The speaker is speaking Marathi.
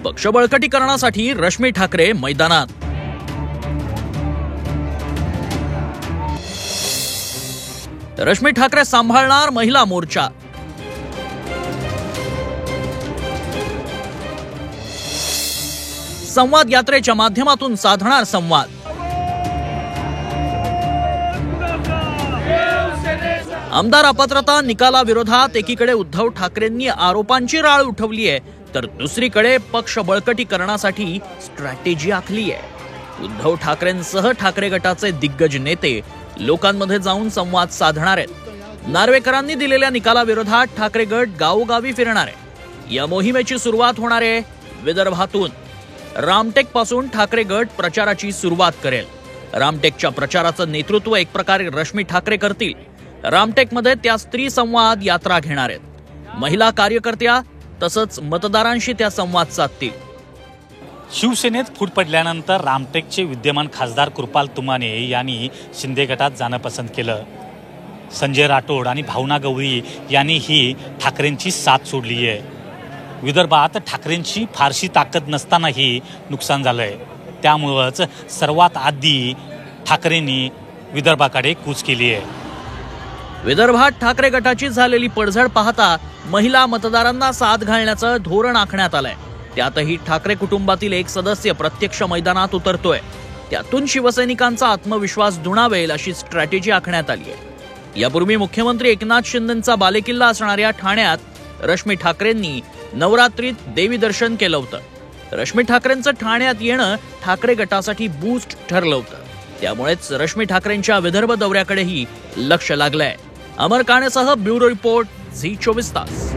पक्ष बळकटीकरणासाठी रश्मी ठाकरे मैदानात। रश्मी ठाकरे सांभाळणार महिला मोर्चा। संवाद यात्रेच्या माध्यमातून साधणार संवाद। आमदार अपात्रता निकालाविरोधात एकीकडे उद्धव ठाकरेंनी आरोपांची राळ उठवली आहे, तर दुसरीकडे पक्ष बळकटीकरणासाठी स्ट्रॅटेजी आखली आहे। उद्धव ठाकरेंसह ठाकरे गटाचे दिग्गज नेते लोकांमध्ये जाऊन संवाद साधणार आहेत। नार्वेकरांनी दिलेल्या निकालाविरोधात ठाकरे गट गावोगावी फिरणार आहे। या मोहिमेची सुरुवात होणार आहे विदर्भातून। रामटेक पासून ठाकरे गट प्रचाराची सुरुवात करेल। रामटेकच्या प्रचाराचं नेतृत्व एक प्रकारे रश्मी ठाकरे करतील। रामटेकमध्ये त्या स्त्री संवाद यात्रा घेणार आहेत। महिला कार्यकर्त्या तसंच मतदारांशी त्या संवाद साधतील। शिवसेनेत फूट पडल्यानंतर रामटेकचे विद्यमान खासदार कृपाल तुमाने यांनी शिंदे गटात जाणं पसंत केलं। संजय राठोड आणि भावना गवळी यांनी ही ठाकरेंची साथ सोडली आहे। विदर्भात ठाकरेंची फारशी ताकद नसतानाही नुकसान झालंय, त्यामुळेच सर्वात आधी ठाकरेंनी विदर्भाकडे कूच केली आहे। विदर्भात ठाकरे गटाची झालेली पडझड पाहता महिला मतदारांना साथ घालण्याचं धोरण आखण्यात आलंय। त्यातही ठाकरे कुटुंबातील एक सदस्य प्रत्यक्ष मैदानात उतरतोय। त्यातून शिवसैनिकांचा आत्मविश्वास दुणावेल अशी स्ट्रॅटेजी आखण्यात आली आहे। यापूर्वी मुख्यमंत्री एकनाथ शिंदेंचा बालेकिल्ला असणाऱ्या ठाण्यात रश्मी ठाकरेंनी नवरात्रीत देवी दर्शन केलं होतं। रश्मी ठाकरेंचं ठाण्यात येणं ठाकरे गटासाठी बूस्ट ठरलं होतं। त्यामुळेच रश्मी ठाकरेंच्या विदर्भ दौऱ्याकडेही लक्ष लागलंय। अमर काणेसह ब्युरो रिपोर्ट झी 24 तास।